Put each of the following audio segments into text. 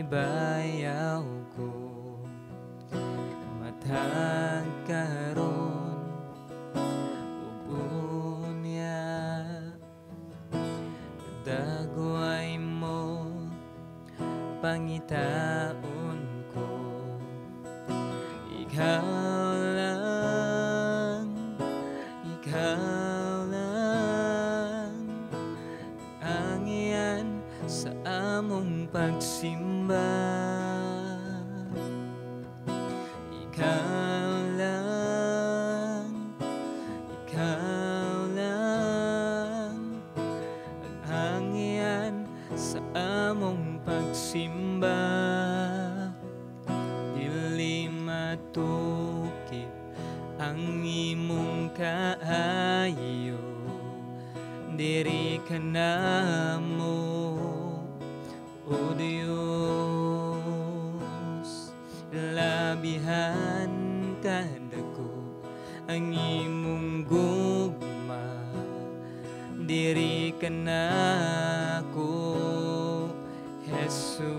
ibayaw ko matag karon ug unya dagway mo pangitaon ko ikaw lang ang iyan sa among pagsimba. Ikaw lang ang iyan sa among pagsimba. Dili matukip ang imong kaayo, diri ka namo, o Diyos. Labihan ka dako ang imong gugma, diri ka nako, Jesus.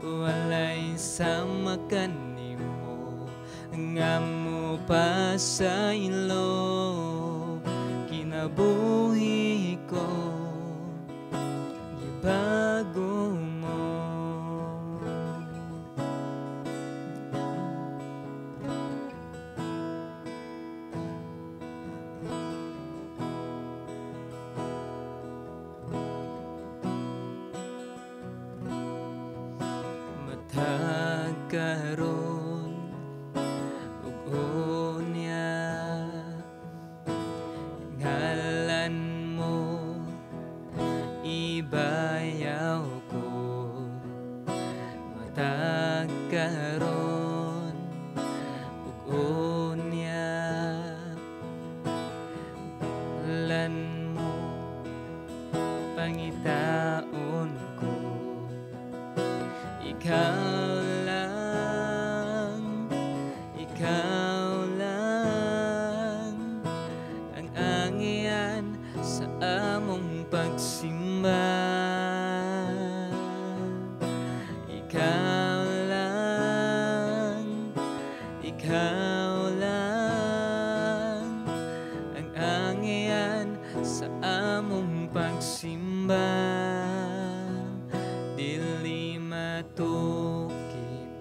Walay sama kanimo nga mo pa sa ilo, kinabuhi ko gibago mo. Matag karon ug unya ngalan mo ibayaw ko matag karon ug unya ngalan mo pangitaon ko ikaw lang ang angian sa among pagsimba. Ikaw lang ang angian sa among pagsimba. Dili matukip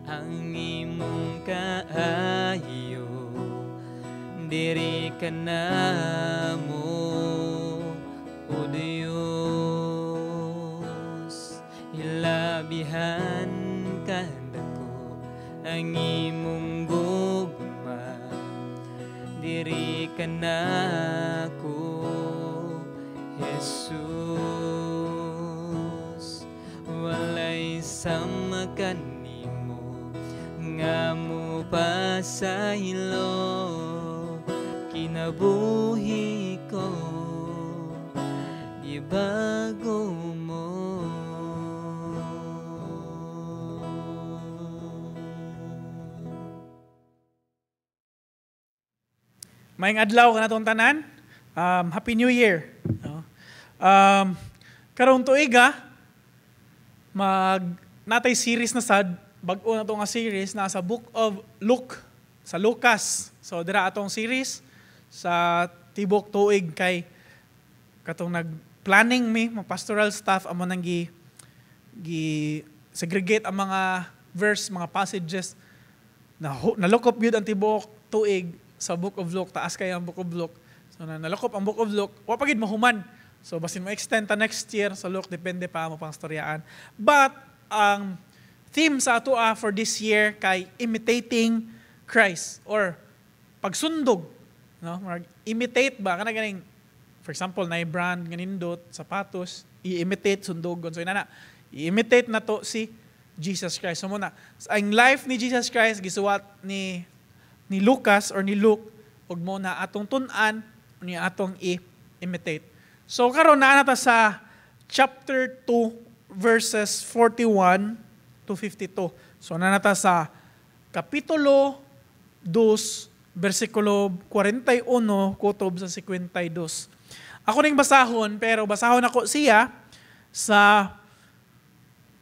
ang imong kaayo, diri ka namo, o Diyos. Ilabihan ka dako ang imong gugma, diri ka nako, Jesus. Walay sama kanimo nga mo pa sa ilo, kinabuhi ko ibago mo. Maayong adlaw kanatong tanan. Happy New Year. Karong tuiga natay series na sad, bag-o na to nga series na sa Book of Luke, sa Lucas. So dira atong series sa tibok tuig kay katong nag-planning pastoral staff amo nang gi segregate ang mga verse, mga passages na nalukop gyud ang tibok tuig sa Book of Luke, taas kay ang Book of Luke. So nalukop ang Book of Luke, wa pa gid mahuman. So basin mo extend ta next year sa Luke, depende pa mo pang storyaan. But ang theme sa ato for this year kay imitating Christ or pagsundog, no? Imitate ba kana ganing, for example, na brand ganindot sapatos, i-imitate sundogon. So inana, i-imitate na to si Jesus Christ. So muna, ang life ni Jesus Christ gisuwat ni Lucas or ni Luke, ug mo na atong tun-an ni atong i-imitate. So karon naa nata sa chapter 2 verses 41 to 52. So naa nata sa kapitulo 2 versikulo 41 kutob sa 52. Ako ning basahon, pero basahon ako siya sa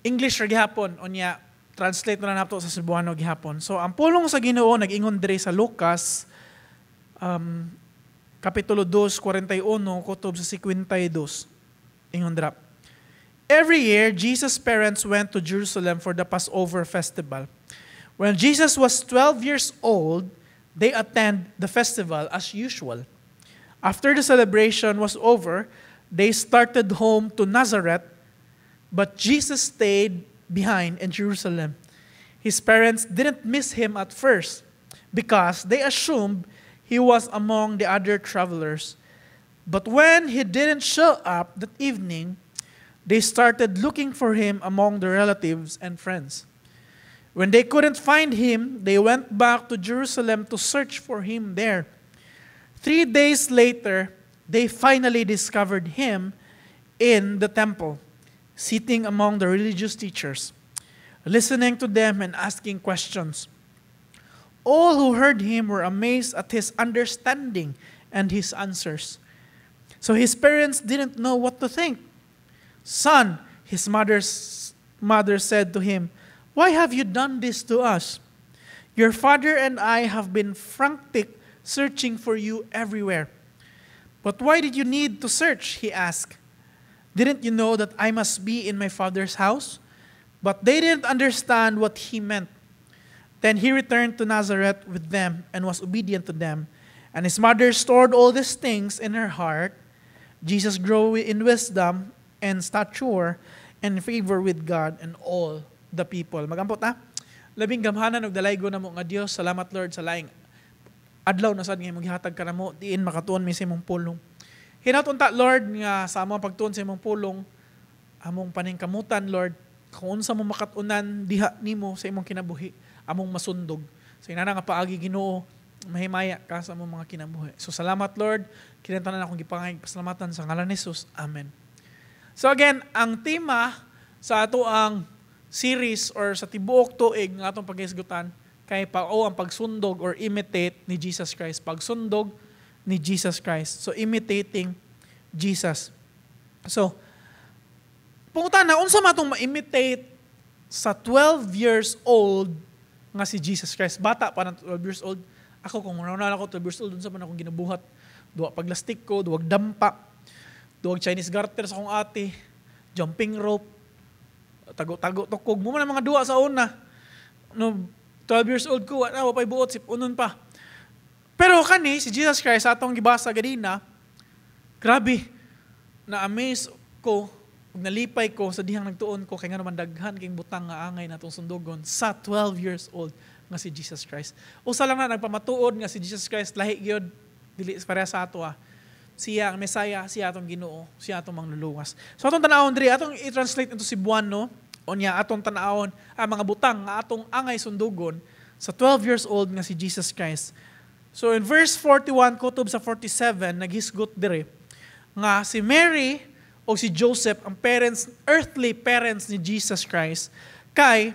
English ra gihapon, unya translate na nato sa Cebuano gihapon. So ang pulong sa Ginoo nag-ingon diri sa Lucas Kapitulo 2, 41, kutob sa 52. Ingon dira. Every year, Jesus' parents went to Jerusalem for the Passover festival. When Jesus was 12 years old, they attended the festival as usual. After the celebration was over, they started home to Nazareth, but Jesus stayed behind in Jerusalem. His parents didn't miss him at first because they assumed he was among the other travelers. But when he didn't show up that evening, they started looking for him among the relatives and friends. When they couldn't find him, they went back to Jerusalem to search for him there. 3 days later, they finally discovered him in the temple, sitting among the religious teachers, listening to them and asking questions. All who heard him were amazed at his understanding and his answers. So his parents didn't know what to think. Son, his mother said to him, "Why have you done this to us? Your father and I have been frantic searching for you everywhere." "But why did you need to search?" he asked. "Didn't you know that I must be in my father's house?" But they didn't understand what he meant. Then he returned to Nazareth with them and was obedient to them. And his mother stored all these things in her heart. Jesus grew in wisdom and stature and favor with God and all the people. Magampot na. Labing gamhanan og dalaygo namo nga Dios. Salamat Lord sa laing adlaw na sad nga imong gihatag kanamo diin makatuon mi sa imong pulong. Hinatunta Lord nga sa among pagtuon sa imong pulong among paningkamutan Lord kung unsa mo makatunan diha nimo sa imong kinabuhi among masundog. Sa inana nga paagi Ginoo mahimaya ka sa among mga kinabuhi. So salamat Lord, kinahanglan akong gipangayag pasalamatan sa ngalan ni Jesus. Amen. So again, ang tema sa ato ang series or sa tibuok tuig ng atong paghisgutan kay ang pagsundog or imitate ni Jesus Christ. Pagsundog ni Jesus Christ. So imitating Jesus. So pungutan na unsa matong ma-imitate sa 12 years old nga si Jesus Christ. Bata pa ng 12 years old. Ako kung nauna ako 12 years old, unsa man akong ginabuhat. Duwa paglastik ko, duwag dampa, duwag Chinese garter sa akong ate, jumping rope, tago-tago tukog. Mo man ang mga duwa sa una. No, 12 years old ko, wala pa'y buot, sipunon pa. Pero kani, si Jesus Christ, atong gibasa ganina, grabe, na-amaze ko, nalipay ko sa dihang nagtuon ko, kaya nga naman daghan king butang nga angay natong sundugon sa 12 years old nga si Jesus Christ. Usa lang na nagpamatuod nga si Jesus Christ, lahi gyud dili pareha sa ato Siya ang Messiah, siya atong Ginoo, siya atong mangluluwas. So atong tanawon diri, atong i-translate into Cebuano, unya atong tanawon ang mga butang nga atong angay sundugon sa 12 years old nga si Jesus Christ. So in verse 41 kutob sa 47 naghisgot diri nga si Mary o si Joseph ang earthly parents ni Jesus Christ kay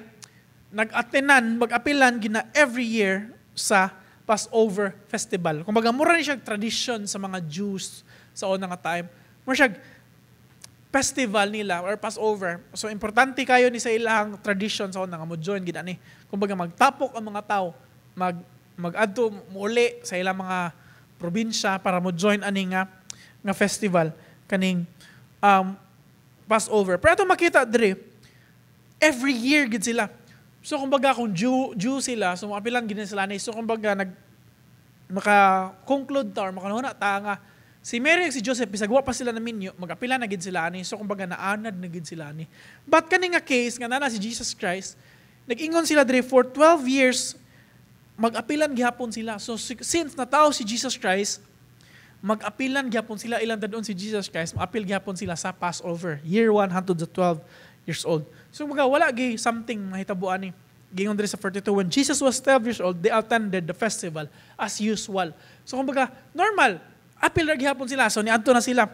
nag-atenan, mag-apilan gina every year sa Passover festival. Kumbaga, mura ni siya tradition sa mga Jews sa unang time. Mura siya festival nila or Passover. So, importante kayo ni sa ilang tradition sa unang mo-join gina ni. Kumbaga, magtapok ang mga tao, mag-adto muli sa ilang mga probinsya para mo-join ani nga festival kaning Passover. Pero ito makita diri, every year gid sila. So kumbaga kung Jew sila, so makapilan gid sila ni. So kumbaga maka-conclude ta or makanuna ta nga si Mary ug si Joseph bisag wa pa sila na minyo, mag-apila na gid sila ani. So kumbaga naanad na gid sila ni. But kani nga case nga nana si Jesus Christ, nag-ingon sila diri for 12 years mag-apilan gihapon sila. So since natao si Jesus Christ, mag-apilan gihapon sila ilang dadon si Jesus Christ, mag-apil gihapon sila sa Passover, year 1 hangtod sa 12 years old. So wala gi something mahitabuan ni. Gingon diri sa 42, when Jesus was 12 years old, they attended the festival as usual. So kumbaga normal, apil ra gihapon sila. So niadto na sila.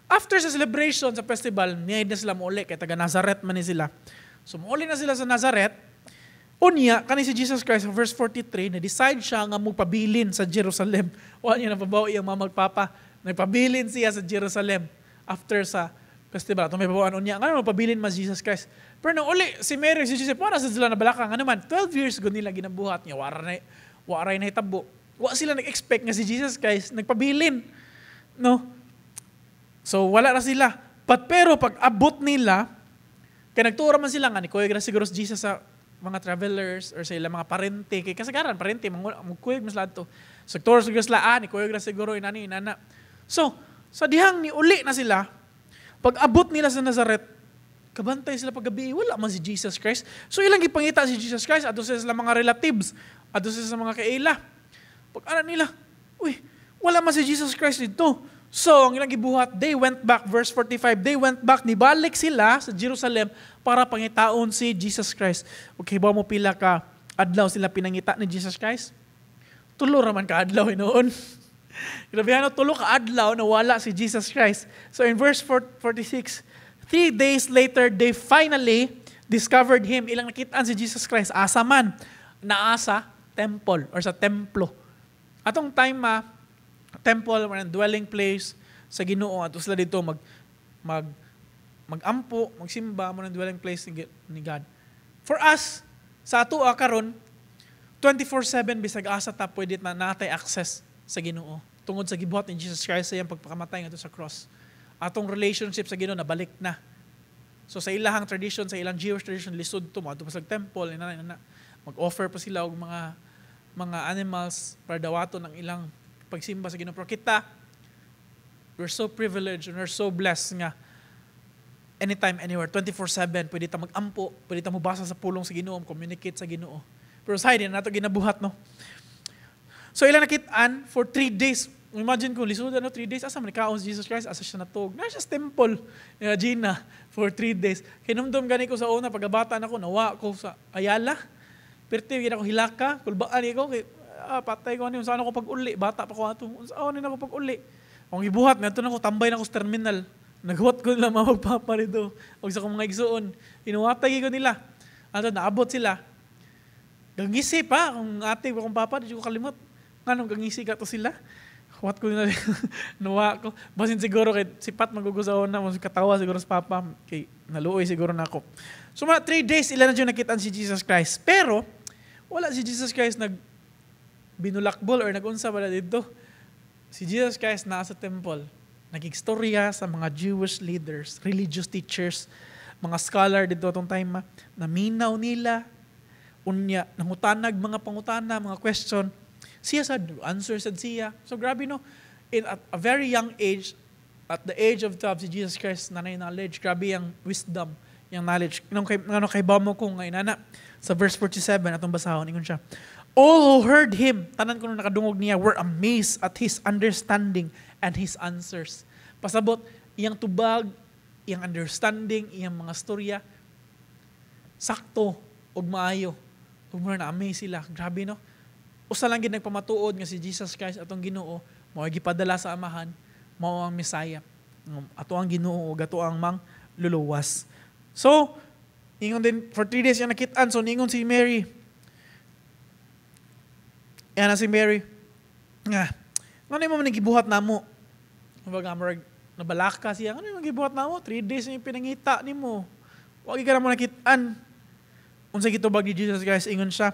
After sa celebration sa festival, niya na sila mouli kay taga Nazareth man ni sila. So mouli na sila sa Nazareth. Unya, kani si Jesus Christ, verse 43, na-decide siya nga magpabilin sa Jerusalem. Wala niya napabaw iyang mga magpapa. Nagpabilin siya sa Jerusalem after sa festival. Ito may babawaan niya. Ano pabilin mas Jesus Christ? Pero nung uli, si Mary, si Joseph, para sa sila na balakang. Ano man, 12 years ago nila ginabuhat niya. Waray na hitabo. Wa sila nag-expect nga si Jesus Christ nagpabilin. No? So, wala na sila. Pero pag abot nila, kaya nagtuura man sila nga, ni Kuya siguro si Jesus sa mga travelers or sa ilang mga parente. Kaya kasagaran, parente, magkuyag mas lahat to. So, nagtuura sila, ni Kuya siguro, inana. So, sa dihang ni uli na sila, pag abot nila sa Nazareth, kabantay sila paggabi, wala man si Jesus Christ. So, ilang ipangita si Jesus Christ, ato sila mga relatives, ato sila mga kaila. Pag ano nila, wala man si Jesus Christ dito. So, ang ilang gibuhat, they went back, verse 45, they went back, nibalik sila sa Jerusalem para pangitaon si Jesus Christ. Okay, ba mo pila ka adlaw sila pinangita ni Jesus Christ? Tulo raman ka adlaw noon. Grabe tulo ka adlaw na wala si Jesus Christ. So in verse 46, 3 days later, they finally discovered Him. Ilang nakitaan si Jesus Christ? Asa man. Naasa temple or sa templo. Atong time temple, dwelling place sa Ginoo. At sila dito magampo, magsimba mo ng dwelling place ni God. For us, sa ato karon 24/7 bisag asa ta pwede na natay access sa Ginoo. Tungod sa gibuhat ni Jesus Christ sa iyang pagpakamatay ngadto sa cross. Atong relationship sa Ginoo nabalik na. So sa ilahang tradition, sa ilang Jewish tradition, lisod to mo. Ato pa sa temple, mag-offer pa sila og mga animals para dawaton ng ilang pagsimba sa Ginoo. Pero kita, we're so privileged and we're so blessed nga anytime, anywhere, 24/7, pwede ta mag-ampo, pwede ta mubasa sa pulong sa Ginoo, communicate sa Ginoo. Pero sa hindi na nato ginabuhat, no? So ilang nakitaan for 3 days. Imagine kung lisod 3 days, asa man kaon si Jesus Christ, asa siya natog. Na siya sa temple ni Gina for 3 days. Kinumdum gani ko sa una, pagkabata na ko, nawa ko sa Ayala. Perti, gina ko hilaka, kulbaan ko, patay ko ano, saan ako pag-uli, bata pa ko ato, saan ako pag-uli. Kung ibuhat, nato na ko, tambay na ko sa terminal. Naghuwat ko nila magpapa rito. Huwag sa kong mga igsuon. Inuwatay ko nila. Ato, naabot sila. Gangisi pa, kung ate, kung papa, di ko kalimot. Anong gangisi ka to sila? Huwat ko nila. Nuwa ko. Basin siguro kay si Pat magugusaw na, mas katawa siguro sa papa. Kay naluoy siguro na ako. So mga 3 days, ilan na dyan nakitaan si Jesus Christ. Pero, wala si Jesus Christ binulakbol or nagunsa pala dito. Si Jesus Christ nasa temple. Nagigstorya sa mga Jewish leaders, religious teachers, mga scholar dito atong time naminaw nila, unya, nangutanag mga pangutana, mga question. Siya sad, answer sad siya. So grabe no, at a very young age, at the age of 12, si Jesus Christ nanay knowledge, grabe yung wisdom, yung knowledge. Ano kay mo kung ngayon, sa verse 47, atong basahon, ingon siya. All who heard Him, tanan ko nung nakadungog niya, were amazed at His understanding and His answers. Pasabot, iyang tubag, iyang understanding, iyang mga storya, sakto, ug maayo. Ug muna na-amaze sila. Grabe no? Usa lang gid nagpamatuod nga si Jesus Christ atong Ginoo, mao gipadala sa Amahan, mao ang Messiah. Ato ang Ginoo ug ato ang mangluluwas. So, ingon din for 3 days yung nakitaan, so ningon si Mary. Yan na si Mary. Ano yung nagibuhat na mo? Nabalaka siya. Ano yung nagibuhat na mo? 3 days yung pinangita ni mo. Huwag ka na mo nakitaan. Unsa gitubag ni Jesus Christ, ingon siya.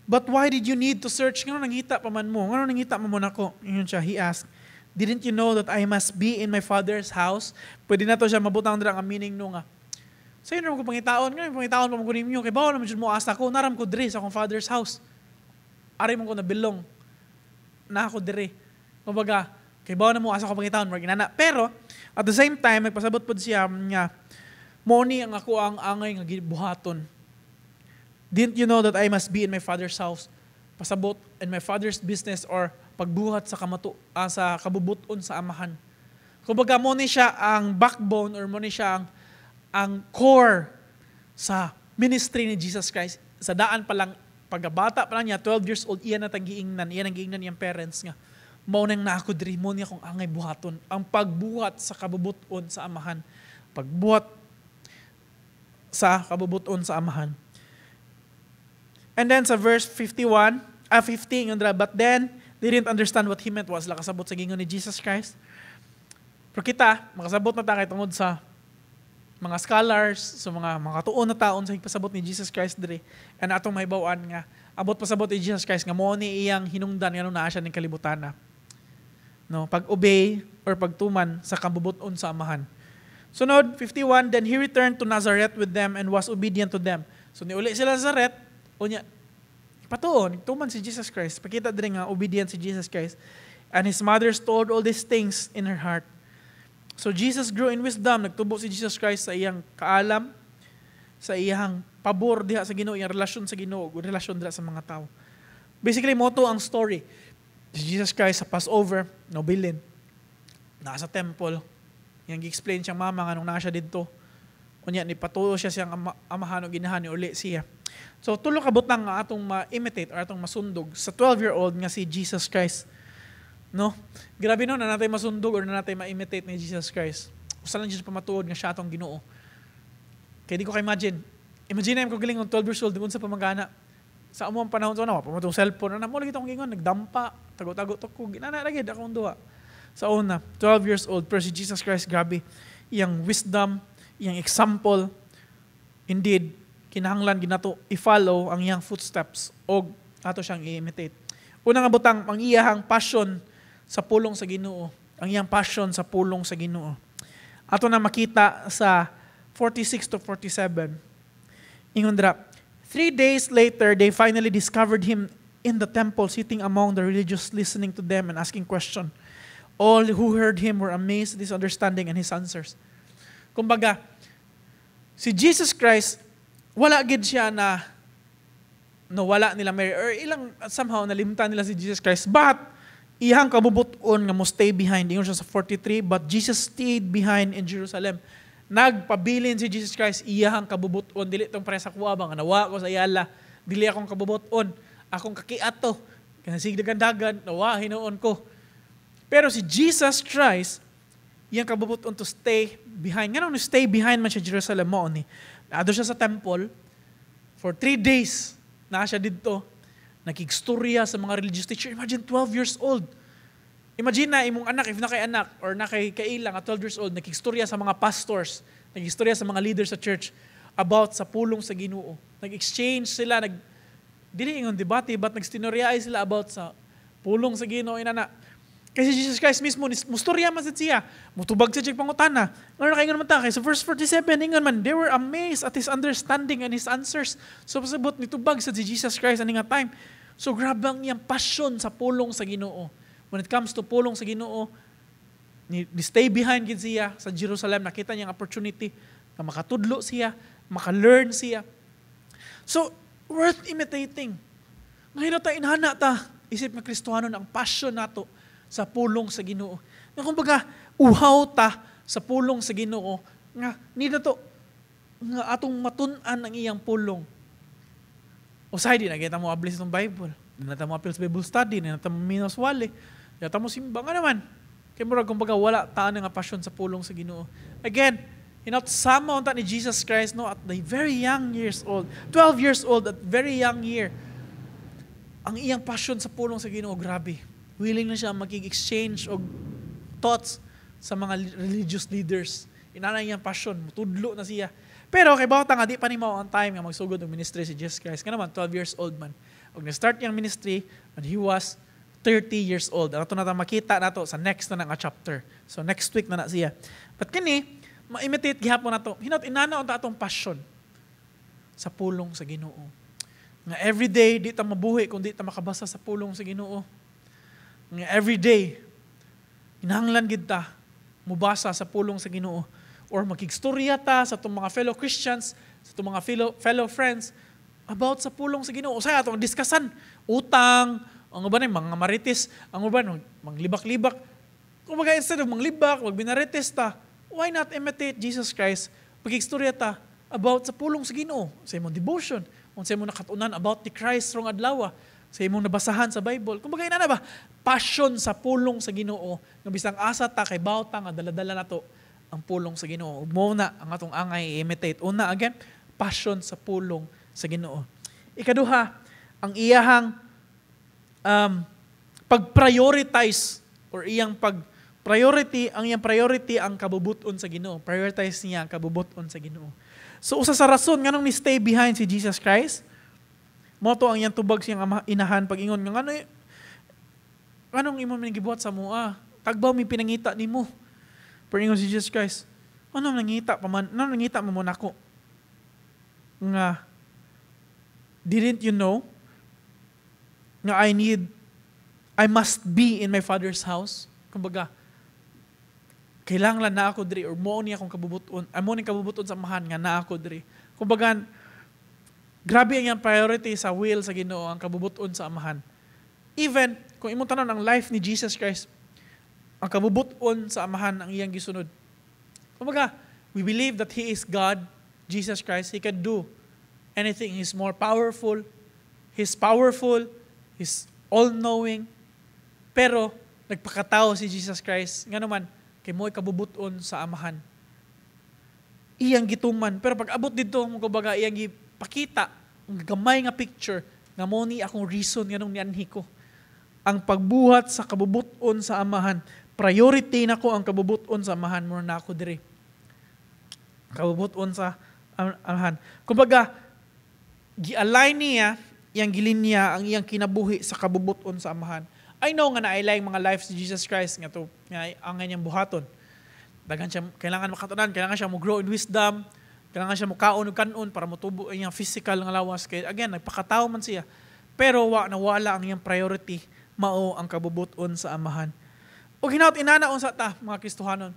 But why did you need to search? Ngano nangita pa man mo? Ngano nangita mo na ko? Ingon siya, he asked, didn't you know that I must be in my Father's house? Pwede na to siya mabutang dira ang meaning no nga. Sa'yo naman ko pangitaon. Ngayon pangitaon pa mo kunin niyo. Kaya bawa naman mo asa ko. Naram ko diri sa akong Father's house. Ari mo ko nabilong. Na ako diri. Kumbaga, kaya bawa na mo asa ko pangitaon. Pero, at the same time, magpasabot po siya nga, moni ang ako ang angay nga gibuhaton. Didn't you know that I must be in my Father's house? Pasabot in my Father's business or pagbuhat sa sa kabubuton sa Amahan. Kumbaga, moni siya ang backbone or moni siya ang core sa ministry ni Jesus Christ. Sa daan pa lang, pagkabata pa lang niya, 12 years old, iyan ang giingnan niyang parents nga. Maunang na ako diri, mo niya kung angay buhaton. Ang pagbuhat sa kabubuton sa Amahan. Pagbuhat sa kabubuton sa Amahan. And then sa verse 15, but then, they didn't understand what He meant was. Lakasabot sa gingon ni Jesus Christ. Pero kita, makasabot na tayo tungod sa mga scholars, sa mga katuon na taon sa higpasabot ni Jesus Christ dire, and atong mahibawaan nga, abot pasabot ni Jesus Christ nga mo ni iyang hinungdan nga naa siya ning kalibutan na. No, pag-obey or pagtuman sa kabubuton sa amahan. Sunod, 51, then he returned to Nazareth with them and was obedient to them. So niuli sila sa Nazareth, unya, patuon, tuman si Jesus Christ. Pakita din nga, obedient si Jesus Christ. And his mother stored all these things in her heart. So Jesus grew in wisdom. Nagtubo si Jesus Christ sa iyang kaalam, sa iyang pabor diha sa Ginoo, iyang relasyon sa Ginoo, relasyon diha sa mga tao. Basically, moto ang story. Si Jesus Christ sa Passover, nobilin, nasa temple, yung gi-explain siyang mama nga nung nasa dito. Kunya, ni patulo siya siyang amahan o ginahan ni uli siya. So, tulo ka butang nga atong ma-imitate or atong masundog sa 12-year-old nga si Jesus Christ. No? Grabe no, na natin masundog or na natin ma-imitate ni Jesus Christ. Usa lang dyan pamatuod nga siya atong Ginoo. Kaya di ko ka-imagine. Imagine ko galing ng 12 years old, doon sa pamagana. Sa among panahon sa ano, pamatong cellphone, na mo lagi itong gingon, nagdampa, tago-tago to ko, ginanaragid akong duha. Sa una, 12 years old, pero si Jesus Christ, grabe, iyang wisdom, iyang example, indeed, kinahanglan ginato i-follow ang iyang footsteps o ato siyang i-imitate. Unang nga butang, ang iyahang passion sa pulong sa Ginoo. Ang iyang passion sa pulong sa Ginoo. Ato na makita sa 46 to 47. Ingon dra, 3 days later, they finally discovered him in the temple, sitting among the religious, listening to them and asking questions. All who heard him were amazed at his understanding and his answers. Kumbaga, si Jesus Christ, wala gid siya na wala nila Mary, or ilang somehow nalimtan nila si Jesus Christ, but iyang kabubuton nga mo stay behind. Ingon siya sa 43, but Jesus stayed behind in Jerusalem. Nagpabilin si Jesus Christ, iyang kabubuton. Dili itong pare sa kuwa ba, nga nawa ko sa iyala. Dili akong kabubuton. Akong kakiato. Kanasigdagandagan, nawa, hinoon ko. Pero si Jesus Christ, iyang kabubuton to stay behind. Nga nung stay behind man siya Jerusalem mo, ni. Naado siya sa temple for 3 days. Na siya dito. Nakigstorya sa mga religious teacher. Imagine 12 years old. Imagine na imong anak, if na kay anak or na kay kailang at 12 years old, nakigstorya sa mga pastors, nakigstorya sa mga leaders sa church about sa pulong sa Ginoo. Nag-exchange sila, dili ingon debate, but nagstinoryaay sila about sa pulong sa Ginoo inana. Kasi Jesus Christ mismo, mustorya man siya, mutubag siya pangutana. Ngayon nakaingon man ta, kay sa verse 47, ingon man, they were amazed at his understanding and his answers. So pasabot nitubag sa si Jesus Christ aning nga time. So grabe ang iyang passion sa pulong sa Ginoo. When it comes to pulong sa Ginoo, ni stay behind gid siya sa Jerusalem, nakita niya ang opportunity na makatudlo siya, maka-learn siya. So, worth imitating. Ngayon ta inhana ta, isip nga Kristohanon ang passion nato sa pulong sa Ginoo. Nga kumbaga, uhaw ta sa pulong sa Ginoo, nga nida to, nga atong matun-an ang iyang pulong. O sa'y di, nakita mo ablis ng Bible. Di na mo apil sa Bible study, di na mo minos wali. Di na mo simba nga naman. Kaya mura, kumbaga, wala taan nga passion sa pulong sa Ginoo. Again, sama unta ni Jesus Christ, no, at the very young years old, 12 years old, at very young year, ang iyang passion sa pulong sa Ginoo, grabe. Willing na siya makig-exchange og thoughts sa mga religious leaders. Inana iyang passion, mutudlo na siya. Pero kay bawat nga, di pa ni mao on time nga magsugod ng ministry si Jesus Christ. Kaya naman, 12 years old man. Og na-start niyang ministry when he was 30 years old. Ang ito na makita nato sa next na nga chapter. So next week na siya. But kini, ma-imitate gihapon nato. Hinot, inana unta atong passion sa pulong sa Ginoo. Nga everyday, di ta mabuhi kung di ta makabasa sa pulong sa Ginoo. Nga everyday, inahanglan gid ta mubasa sa pulong sa Ginoo. Or makigstorya ta sa itong mga fellow Christians, sa itong mga fellow friends, about sa pulong sa Ginoo. O sa atong diskasan, utang, ang uban ay mga marites, ang uban, manglibak-libak. Kung baga instead of manglibak, wag binarites ta, why not imitate Jesus Christ? Makigstorya ta about sa pulong sa Ginoo, sa imong devotion, kung sa imong nakatunan about the Christ rong adlaw, sa imong nabasahan sa Bible. Kung baga ina ba, passion sa pulong sa Ginoo, nga bisang asa ta kay bawta nga dala-dala nato ang pulong sa Ginoo. Muna ang atong angay i-imitate. Una, again, passion sa pulong sa Ginoo. Ikaduha, ang iyahang pag-prioritize or iyang ang iyang priority ang kabubuton sa Ginoo. Prioritize niya ang kabubuton sa Ginoo. So usa sa rason nganong ni stay behind si Jesus Christ, mo to ang iyang tubag siyang inahan pag-ingon nga anong imo man gibuhat sa mua? Tagbaw mi pinangita nimo. Pag-ingon si Jesus Christ, ano nangita mo nako? Nga didn't you know nga I must be in my Father's house? Kumbaga, kailangan na ako diri or mo ni akong kabubuton, amo ni kabubuton sa amahan nga na ako diri. Kumbaga, grabe ang iyang priority sa will sa Ginoo ang kabubuton sa amahan. Even kung imong tanan ang life ni Jesus Christ, ang kabubuton sa amahan ang iyang gisunod. Kumbaga, we believe that He is God, Jesus Christ. He can do anything. He's more powerful. He's all-knowing. Pero, nagpakatao si Jesus Christ. Nga naman, kay mo'y kabubuton sa amahan. Iyang gituman. Pero pag abot dito, kumbaga, iyang gipakita, ang gamay nga picture, nga mo ni akong reason, nga nung nianhi ko. Ang pagbuhat sa kabubuton sa amahan. Priority na ko ang kabubuton sa amahan mo na ako diri. Kabubuton sa amahan. Kumbaga, gi-align niya, iyang gilinya, ang iyang kinabuhi sa kabubuton sa amahan. I know nga nailay mga lives ni Jesus Christ nga to, nga ang kanyang buhaton. Dagan siya, kailangan makatunan, kailangan siya mo grow in wisdom, kailangan siya mo kaon ug kanon para motubo ang iyang physical nga lawas. Kaya again, nagpakatao man siya. Pero nawala ang iyang priority, mao ang kabubuton sa amahan. O hinaut inanaon sa ta, mga Kristohanon,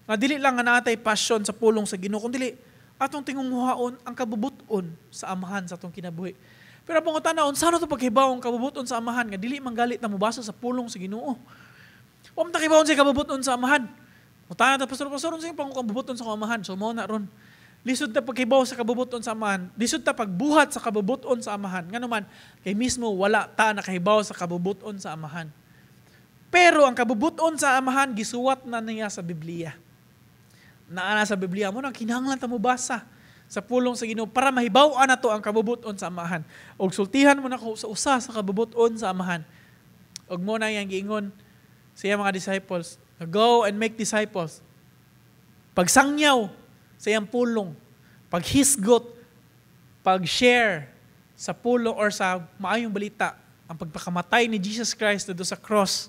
nga dili lang nga natay passion sa pulong sa Ginoo, kundi atong tingunghaon ang kabubuton sa amahan sa atong kinabuhi. Pero kung tanawon, saan ito paghibaw ang kabubuton sa amahan nga dili manggalit na mubasa sa pulong sa Ginoo? Wa man takibawon sa kabubuton sa amahan. Mutana ta pastor sa pang kabubuton sa amahan. So mao na ron. Lisod ta paghibaw sa kabubuton sa amahan. Lisod ta pagbuhat sa kabubuton sa amahan. Nganuman kay mismo wala ta nakahibaw sa kabubuton sa amahan. Pero ang kabubuton sa amahan gisuwat na niya sa Biblia. Naana sa Biblia mo nang kinahanglan ta mo basa sa pulong sa Ginoo para mahibaw-an nato ang kabubuton sa amahan. Og sultihan mo na ko sa usa sa kabubuton sa amahan. Og mo na yang giingon siya mga disciples, go and make disciples. Pagsangyaw sa iyang pulong, paghisgot, pag-share sa pulong or sa maayong balita, ang pagpakamatay ni Jesus Christ na sa cross,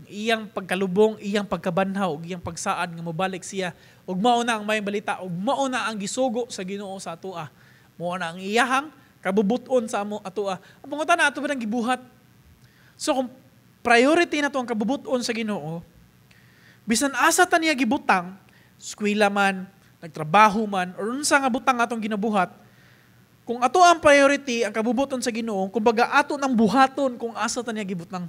iyang pagkalubong, iyang pagkabanhaw, iyang pagsaad nga mobalik siya. Ug mao na ang may balita, ug mao na ang gisugo sa Ginoo sa atoa. Mao na ang iyahang kabubuton sa amo atoa. Ang pangutan na ato ba nang gibuhat? So kung priority na to ang kabubuton sa Ginoo, bisan asa ta niya gibutang, eskwela man, nagtrabaho man, or unsa nga butang atong ginabuhat, kung ato ang priority ang kabubuton sa Ginoo, kumbaga ato nang buhaton kung asa ta niya gibutang.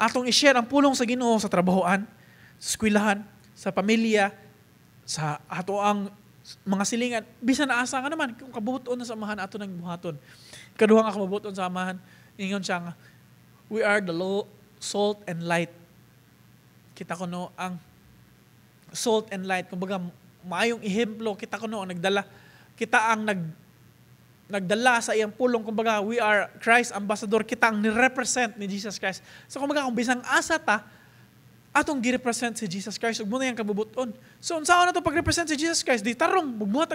Atong i-share ang pulong sa Ginoo sa trabahoan, sa eskwelahan, sa pamilya, sa ato ang mga silingan. Bisan asa nga naman, kung kabubuton na sa amahan, ato nang buhaton. Kaduha nga kabubuton sa amahan, ingon siya nga, we are the salt and light. Kita ko no, ang salt and light, kumbaga maayong ehemplo, kita ko no, kita ang nagdala sa iyang pulong, kumbaga we are Christ ambassador, kita ang ni-represent ni Jesus Christ. So kumbaga kung bisang asa ta, atong gi-represent si Jesus Christ, ug muna yung kabubuton. So unsaon na to pag-represent si Jesus Christ? Di tarong, magbuhat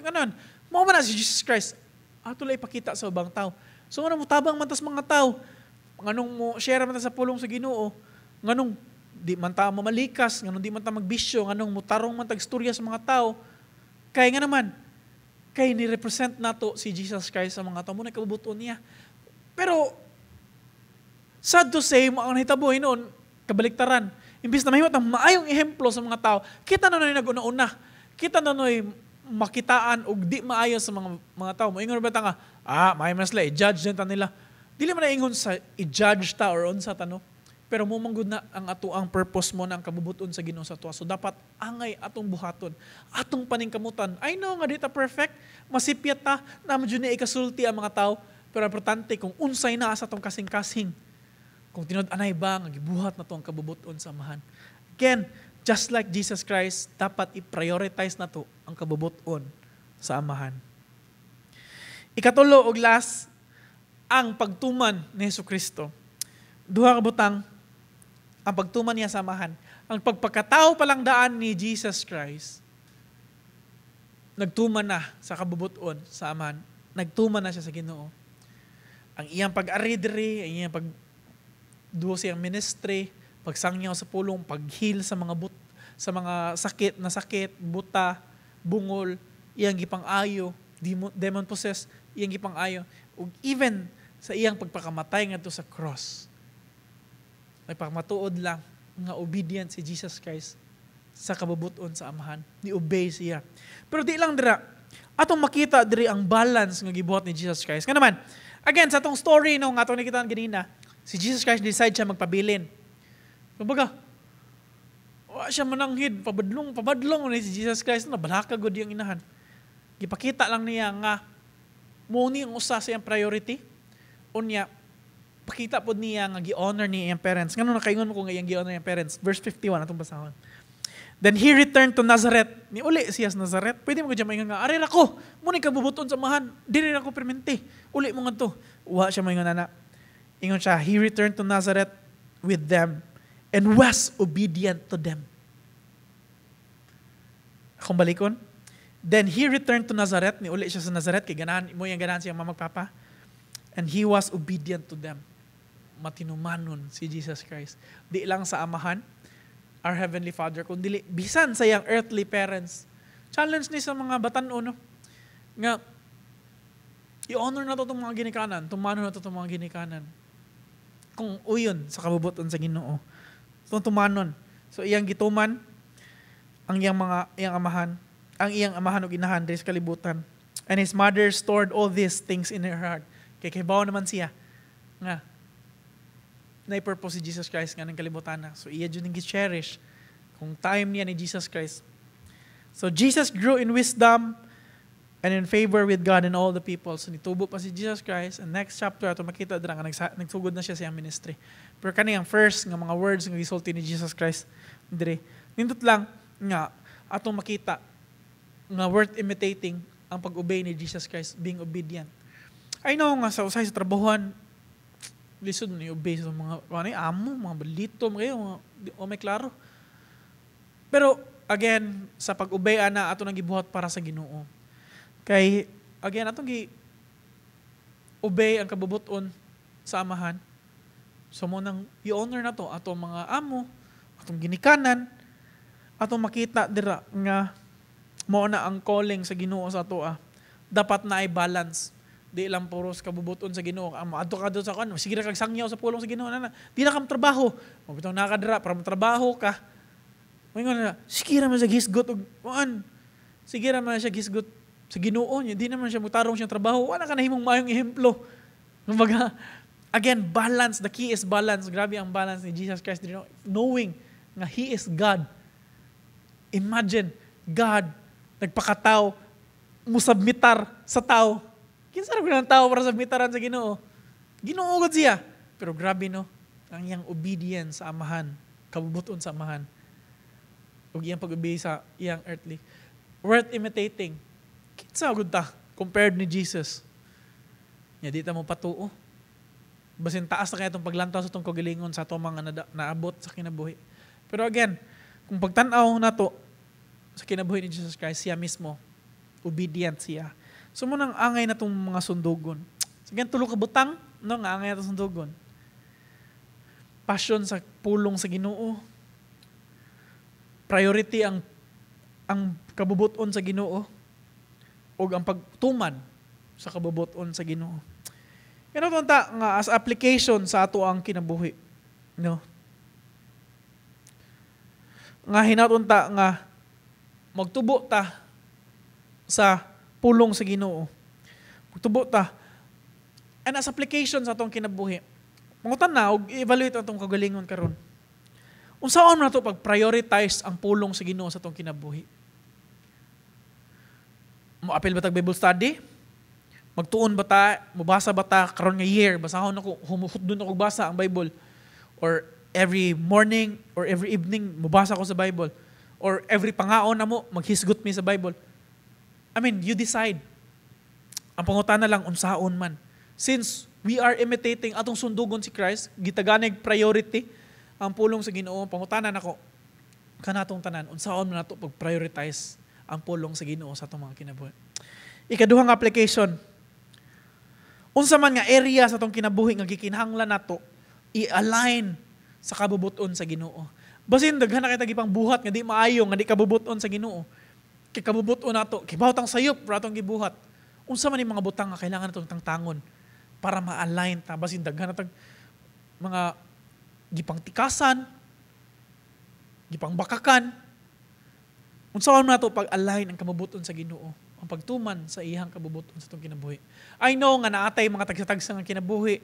ganon. Mao man na si Jesus Christ. Ato lang ipakita sa ubang tao. So ano mo tabang man tas mga tao, nganong mo share man ta sa pulong sa Ginoo, nganong di man ta mamalikas, nganong di man ta magbisyo, nganong mo tarong man tagstorya sa mga tao. Kaya nga naman, kay ni-represent nato si Jesus Christ sa mga tao, muna kabubuton niya. Pero, sad to say, ang nahitabuhay noon, kabaliktaran. Imbis na mahimot ang maayong ehemplo sa mga tao, kita na nag-una-una. Kita na makitaan o di maayos sa mga tao. Maingon ba ta nga, maayon na sila, i-judge din ta nila. Dili man na ingon sa i-judge ta or unsa ta, no? Pero mumanggod na ang ato ang purpose mo ng kabubuton sa Ginoo sa tuwa. So dapat angay atong buhaton, atong paningkamutan. I know nga di ta perfect, masipyat ta, naman dyan na ikasulti ang mga tao, pero importante kung unsay na sa atong kasing-kasing. Kung tinod-anay ba, nga gibuhat na to ang kabubuton sa amahan. Again, just like Jesus Christ, dapat i-prioritize na to ang kabubuton sa amahan. Ikatulo og last, ang pagtuman ni Jesucristo. Duha ka butang, ang pagtuman niya sa amahan. ang pagpakatao palang daan ni Jesus Christ, nagtuman na sa kabubuton sa Amahan. Nagtuman na siya sa Ginoo. Ang iyang pag-aridri, ang iyang pagduo siyang ministry, pagsangyaw sa pulong, paghil sa mga sa mga sakit, buta, bungol, iyang gipang-ayo, demon possessed, iyang gipang-ayo, ug even sa iyang pagpakamatay ngadto sa cross. Nagpamatuod lang nga obedient si Jesus Christ sa kabubuton sa Amahan. Ni-obey siya. Pero di lang dira, atong makita diri ang balance nga gibuhat ni Jesus Christ. Nga naman, again, sa atong story no, nga atong nakitaan ganina, si Jesus Christ decide siya magpabilin. Kumbaga, wa siya mananghid, pabadlong ni si Jesus Christ, nabalaka gud yung inahan. Gipakita lang niya nga, muni ang usa sa iyang priority, unya, pakita po niya nga gi-honor niya iyang parents. Ngano nakaingon mo kung iyang gi-honor iyang parents? Verse 51, atong basahon. Then he returned to Nazareth. Ni uli siya sa Nazareth. Pwede mo ko dyan maingon nga, aray ako, muna kabubuton sa Amahan, dili ako permente. Uli mo nga to. Wa siya maingon na. Ingon siya, he returned to Nazareth with them and was obedient to them. Akong balikon. Then he returned to Nazareth. Ni uli siya sa Nazareth, kay ganahan, mo yung ganahan siyang mamagpapa. And he was obedient to them. Matinumanon si Jesus Christ. Di lang sa Amahan, our Heavenly Father, kundi bisan sa iyang earthly parents. Challenge ni sa mga batan-o, no? Nga, i-honor na to itong mga ginikanan, tumano na to itong mga ginikanan. Kung uyon sa kabubuton sa Ginoo. So, tumanon. So, iyang gituman, ang iyang amahan, ang iyang amahan o ginahan, sa kalibutan. And his mother stored all these things in her heart. Kaya kibaw naman siya, nga, na-purpose si Jesus Christ nga ng kalibutan na. So, iya dyan yung cherish kung time niya ni Jesus Christ. So, Jesus grew in wisdom and in favor with God and all the people. So, nitubo pa si Jesus Christ. And next chapter, ito makita dira nga nagsugod na siya sa ministry. Pero kaniyang first nga mga words nga gisulti ni Jesus Christ, dire, nindot lang nga atong makita nga worth imitating ang pag-obey ni Jesus Christ, being obedient. I know nga sa usay sa trabahuan, lisod ni obey sa mga amo, mga balito, mga o may klaro. Pero again, sa pag-obey ana ato nang gibuhat para sa Ginoo. Kay again atong obey ang kabubuton sa Amahan. So mo nang i-honor na to atong mga amo, atong ginikanan, atong makita dira nga mao na ang calling sa Ginoo sa ato. Dapat na ay balance. Di lang puros kabubuton sa Ginoo. Adto ka doon sa kano, sige ra kag sangyaw sa pulong sa Ginoo na. Di na kam trabaho. Mabitaw nakadira para trabaho ka. Moingon na, sige ra man siya gisgot og kuan. Sige ra man siya gisgot sa Ginoo niya. Di naman siya mutarong siyang trabaho. Wala ka nahimong mayong ehemplo. Kumbaga, again, balance. The key is balance. Grabe ang balance ni Jesus Christ. Knowing nga He is God. Imagine, God, nagpakatao, musabmitar sa tao. Kinsa rin ng tao para submitaran sa Ginoo? Ginoo gud siya. Pero grabe no, ang iyang obedience sa Amahan, kabubuton sa Amahan, ug iyang pag-obey sa iyang earthly. Worth imitating. Kinsa gud ta compared ni Jesus? Nya di ta mo patuo. Basin taas na kaya itong paglantaw sa itong kagalingon sa itong mga naabot sa kinabuhi. Pero again, kung pagtanaw na to sa kinabuhi ni Jesus Christ, siya mismo, obedient siya. So munang angay na itong mga sundugon. Sige, tulo ka butang, no, nga angay na itong sundugon. Passion sa pulong sa Ginoo. Priority ang kabubuton sa Ginoo o ang pagtuman sa kabubuton sa Ginoo. Kaya natunta nga as application sa ato ang kinabuhi. No? Nga hinatunta nga magtubo ta sa pulong sa Ginoo. Magtubo ta. And as application sa atong kinabuhi, mangutan na og evaluate atong kagalingon karon. Unsaon man nato pag-prioritize ang pulong sa Ginoo sa atong kinabuhi? Mo-apil ba tag Bible study? Magtuon ba ta? Mubasa ba ta karon nga year? Basahon ako, humudon ako basa ang Bible. Or every morning or every evening, mubasa ko sa Bible. Or every pangaon na mo, maghisgot mi sa Bible. I mean, you decide. Ang pangutana lang, unsaon man. Since we are imitating atong sundugon si Christ, gitaganeg priority ang pulong sa Ginoo, pangutanan ako, kanatong tanan, unsaon man nato pag-prioritize ang pulong sa Ginoo sa atong mga kinabuhi. Ikaduhang application, unsa man nga area sa atong kinabuhi nga gikinahanglan nato i-align sa kabubuton sa Ginoo. Basin daghan na kay tagipang buhat nga di maayo nga di kabubuton sa Ginoo. Kay kabubuton nato, kibawtang sayop para atong gibuhat. Unsa man ni mga butang nga kailangan natong tangtangon para ma-align ta basin daghan na tag mga gipang tikasan, gipang bakakan. Unsaon man nato pag-align ang kabubuton sa Ginoo, ang pagtuman sa iyang kabubuton sa atong kinabuhi. I know nga naatay mga tagsa-tagsa nga kinabuhi,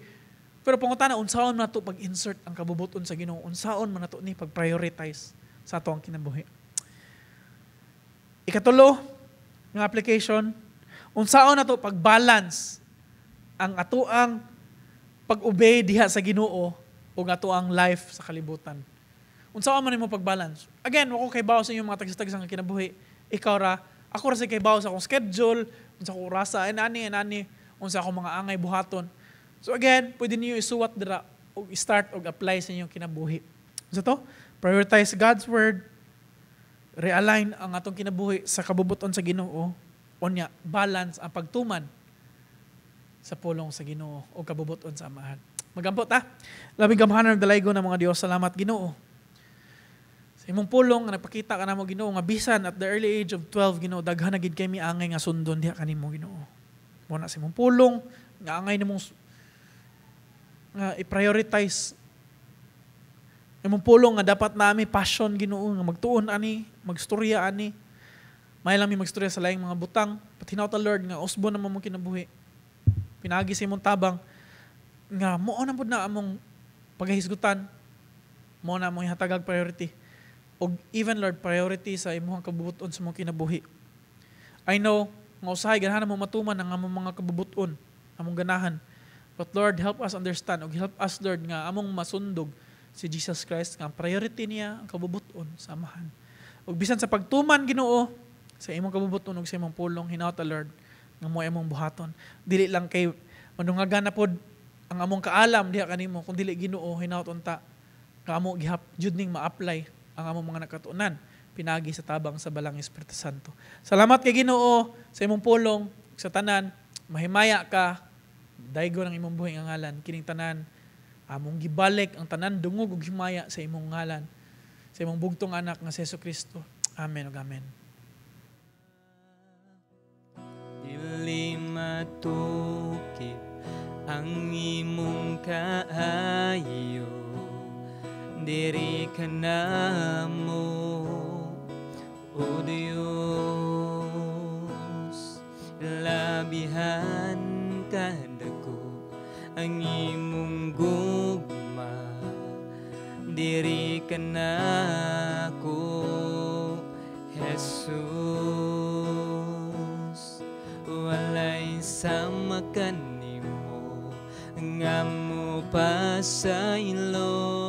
pero pangutana unsaon man nato pag-insert ang kabubuton sa Ginoo, unsaon man nato ni pag-prioritize sa atong kinabuhi. Ikatulo nga application, unsaon nato pag-balance ang atoang pag-obey diha sa Ginoo ug atoang life sa kalibutan. Unsaon man nimo pag-balance? Again, wako kay bawo sa inyong mga tagsa-tagsa nga kinabuhi. Ikaw ra, ako ra sa kay bawo sa akong schedule, unsa ko orasa, ani, unsa ako mga angay buhaton. So again, pwede niyo isuwat dira o start og apply sa inyong kinabuhi. Unsa to? Prioritize God's word, realign ang atong kinabuhi sa kabubuton sa Ginoo, unya balance ang pagtuman sa pulong sa Ginoo o kabubuton sa Amahan. Magampot ta. Labing gamhanan ng dalaygo ng mga Dios. Salamat Ginoo. Sa imong pulong nga nagpakita ka namo Ginoo nga bisan at the early age of 12 Ginoo daghan na gid kay mi angay nga sundon diha kanimo Ginoo. Mo na sa imong pulong nga angay nimong nga i-prioritize imong pulong nga dapat nami passion Ginoo nga magtuon ani, magstorya ani. May lang mi magstorya sa laing mga butang. Patinaw ta Lord nga usbo na mo kinabuhi. Pinagi sa imong tabang nga mo na pud na among paghisgutan. Mo na among ihatagag priority. O even Lord, priority sa imong kabubuton sa mong kinabuhi. I know, nga usahay, ganahan mo matuman ang among mga kabubuton, among ganahan. But Lord, help us understand, o help us Lord, nga among masundog si Jesus Christ, nga priority niya ang kabubuton sa Amahan. O bisan sa pagtuman Ginoo, sa imong kabubuton, o sa imong pulong, hinauta Lord, nga mo imong buhaton. Dili lang kay, manungagan na pod, ang among kaalam, diha kanimo, kung dili Ginoo, hinauton ta, nga among gihap, jud ning ma-apply, ang among mga nakatunan, pinagi sa tabang sa Balang Espiritu Santo. Salamat kay Ginoo sa imong pulong, sa tanan, mahimaya ka, daygo ng imong buhay nga ngalan, kining tanan, among gibalik ang tanan, dungog ug himaya sa imong ngalan, sa imong bugtong anak nga si Jesucristo. Amen ug amen. Dili matukip ang imong kaayo, diri ka na mo, O Diyos. Labihan ka dako ang imong gugma, diri ka na ko, Jesus. Walay sama kanimo nga mo pa sa ilo.